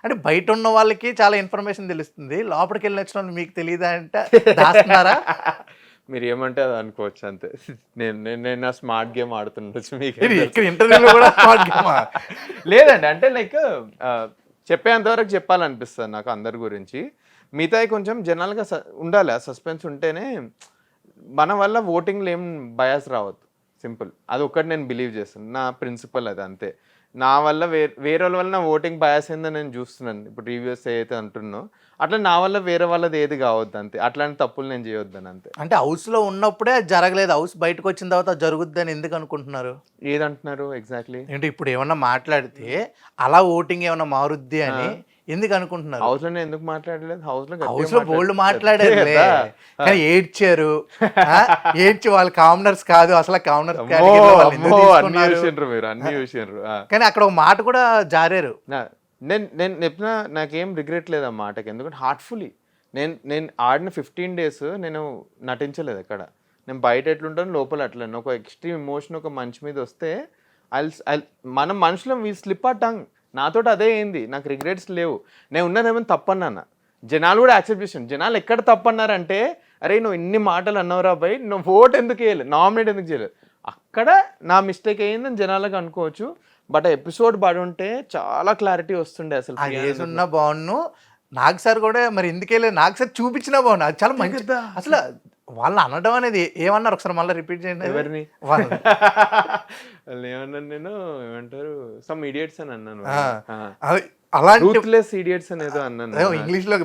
అంటే బయట ఉన్న వాళ్ళకి చాలా ఇన్ఫర్మేషన్ తెలుస్తుంది. లోపలికి వెళ్ళి వచ్చిన వాళ్ళు మీకు తెలీదా అంటే దాస్తున్నారా? మీరు ఏమంటే అది అనుకోవచ్చు అంతే. నేను నా స్మార్ట్ గేమ్ ఆడుతుండొచ్చు మీకు. ఇక్కడ ఇంటర్వ్యూలో కూడా స్మార్ట్ గేమా? లేదండి, అంటే లైక్ చెప్పేంత వరకు చెప్పాలనిపిస్తుంది నాకు అందరి గురించి. మిగతాయి కొంచెం జనరల్గా ఉండాలి, ఆ సస్పెన్స్ ఉంటేనే మన వల్ల ఓటింగ్లో ఏం బయాస్ రావద్దు. సింపుల్, అది ఒక్కటి నేను బిలీవ్ చేస్తాను, నా ప్రిన్సిపల్ అది అంతే. నా వల్ల వేరే వాళ్ళ వల్ల నా ఓటింగ్ బయాస్ అయిందని నేను చూస్తున్నాను. ఇప్పుడు రివ్యూస్ ఏదైతే అంటున్నో అట్లా నా వల్ల వేరే వాళ్ళది ఏది కావద్దు అంతే. అట్లాంటి తప్పులు నేను చేయొద్దని అంతే. అంటే హౌస్లో ఉన్నప్పుడే అది జరగలేదు, హౌస్ బయటకు వచ్చిన తర్వాత జరుగుద్దని ఎందుకు అనుకుంటున్నారు? ఏదంటున్నారు ఎగ్జాక్ట్లీ? అంటే ఇప్పుడు ఏమన్నా మాట్లాడితే అలా ఓటింగ్ ఏమన్నా మారుద్ది అని ఎందుకు అనుకుంటున్నారు? హౌస్ లోనే ఎందుకు మాట్లాడలేదు? హౌస్ లో బోల్డ్ మాట్లాడారు, కానీ ఏడ్చారు. ఏడ్చి వాళ్ళు కామనర్స్ కాదు, అసలు కామనర్స్ మీరు అన్ని చూసిండ్రు. కానీ అక్కడ ఒక మాట కూడా జారారు. నేను చెప్పిన నాకేం రిగ్రెట్ లేదు ఆ మాటకి, ఎందుకంటే హార్ట్ఫుల్లీ నేను ఆడిన 15 days నేను నటించలేదు ఎక్కడ. నేను బయట ఎట్లుంటాను లోపల అట్లా. ఒక ఎక్స్ట్రీమ్ ఎమోషన్ ఒక మనిషి మీద వస్తే మనం మనుషులం వీల్ స్లిప్ ఆ టంగ్. నాతోటి అదే అయింది, నాకు రిగ్రెట్స్ లేవు. నేను ఉన్నదేమో తప్పన్నాను, జనాలు కూడా యాక్సెప్ట్ చేసాను. జనాలు ఎక్కడ తప్పన్నారంటే, అరే నువ్వు ఇన్ని మాటలు అన్నవరా అబ్బాయి, నువ్వు ఓట్ ఎందుకు వేయలేదు, నామినేట్ ఎందుకు చేయలేదు, అక్కడ నా మిస్టేక్ అయ్యిందని జనాలకు అనుకోవచ్చు. బట్ ఎపిసోడ్ పడి ఉంటే చాలా క్లారిటీ వస్తుండే అసలు. వేసున్నా బాగున్ను. నాగ్ సార్ కూడా మరి ఎందుకెళ్ళి నాగ్ సార్ చూపించినా బాగున్నా, అది చాలా మంచి. అసలు వాళ్ళు అనడం అనేది ఏమన్నారు ఒకసారి మళ్ళీ రిపీట్ చేయండి. ఎవరిని ఏమన్నాను నేను? ఏమంటారు, సమ్ ఇడియట్స్ అని అన్నాను. అలాంటి రూత్లెస్ ఇడియట్స్ అనేదో అన్నాను ఇంగ్లీష్ లో.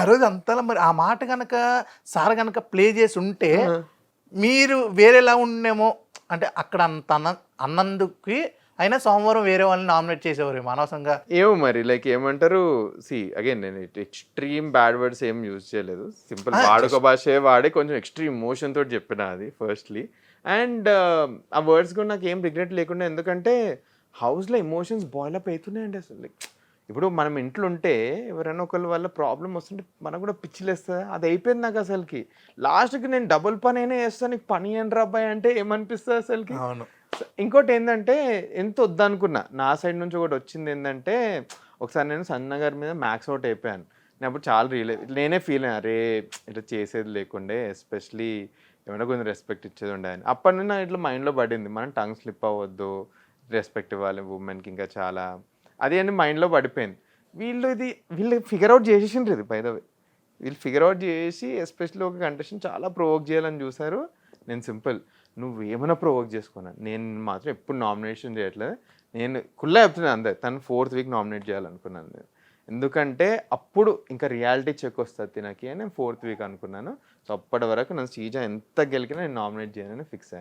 ఆ రోజు అంతలా మరి ఆ మాట కనుక సార్ కనుక ప్లే చేసి ఉంటే మీరు వేరేలా ఉండేమో. అంటే అక్కడ అంత అన్నందుకు అయినా సోమవారం వేరే వాళ్ళని నామినేట్ చేసేవారు అనవసరంగా. ఏమో మరి లైక్ ఏమంటారు, సి అగైన్ నేను ఎక్స్ట్రీమ్ బ్యాడ్ వర్డ్స్ ఏం యూజ్ చేయలేదు. సింపుల్ వాడుక భాషే వాడి కొంచెం ఎక్స్ట్రీమ్ ఎమోషన్ తోటి చెప్పిన అది ఫస్ట్లీ. అండ్ ఆ వర్డ్స్ కూడా నాకు ఏం రిగ్రెట్ లేకుండా, ఎందుకంటే హౌస్లో ఎమోషన్స్ బాయిలప్ అవుతున్నాయండి అసలు. లైక్ ఇప్పుడు మనం ఇంట్లో ఉంటే ఎవరైనా ఒకళ్ళ వల్ల ప్రాబ్లం వస్తుంటే మనకు కూడా పిచ్చిలేస్తుంది. అది అయిపోయింది నాకు అసలుకి. లాస్ట్కి నేను డబుల్ పని అయినా చేస్తాను, నీకు పని అని రాబాయ్ అంటే ఏమనిపిస్తుంది అసలుకి. ఇంకోటి ఏంటంటే, ఎంత వద్దనుకున్నా నా సైడ్ నుంచి ఒకటి వచ్చింది ఏంటంటే, ఒకసారి నేను సన్న గారి మీద మ్యాక్స్ అవుట్ అయిపోయాను. నేను అప్పుడు చాలా నేనే ఫీల్ అయ్యాను, అరే ఇట్లా చేసేది లేకుండే, ఎస్పెషలీ ఏమైనా కొంచెం రెస్పెక్ట్ ఇచ్చేది ఉండే అని. అప్పటి నుంచి నాకు ఇట్లా మైండ్లో పడింది, మనం టంగ్ స్లిప్ అవ్వద్దు, రెస్పెక్ట్ ఇవ్వాలి ఉమెన్కి ఇంకా చాలా, అది అని మైండ్లో పడిపోయింది. వీళ్ళు ఫిగర్ అవుట్ చేసేసిండ్రు ఇది బై ద వే. వీళ్ళు ఫిగర్ అవుట్ చేసి ఎస్పెషల్లీ ఒక కంటెస్టెంట్ చాలా ప్రొవోక్ చేయాలని చూసారు. నేను సింపుల్, నువ్వు ఏమైనా ప్రొవోక్ చేసుకున్నాను, నేను మాత్రం ఎప్పుడు నామినేషన్ చేయట్లేదు. నేను కుల్లా చెప్తున్నాను అంతే, తను 4th week నామినేట్ చేయాలనుకున్నాను నేను. ఎందుకంటే అప్పుడు ఇంకా రియాలిటీ చెక్ వస్తుంది తినకి అని నేను 4th week అనుకున్నాను. సో అప్పటి వరకు నన్ను శ్రీజ ఎంత గెలికినా నేను నామినేట్ చేయాలని ఫిక్స్ అయ్యాను.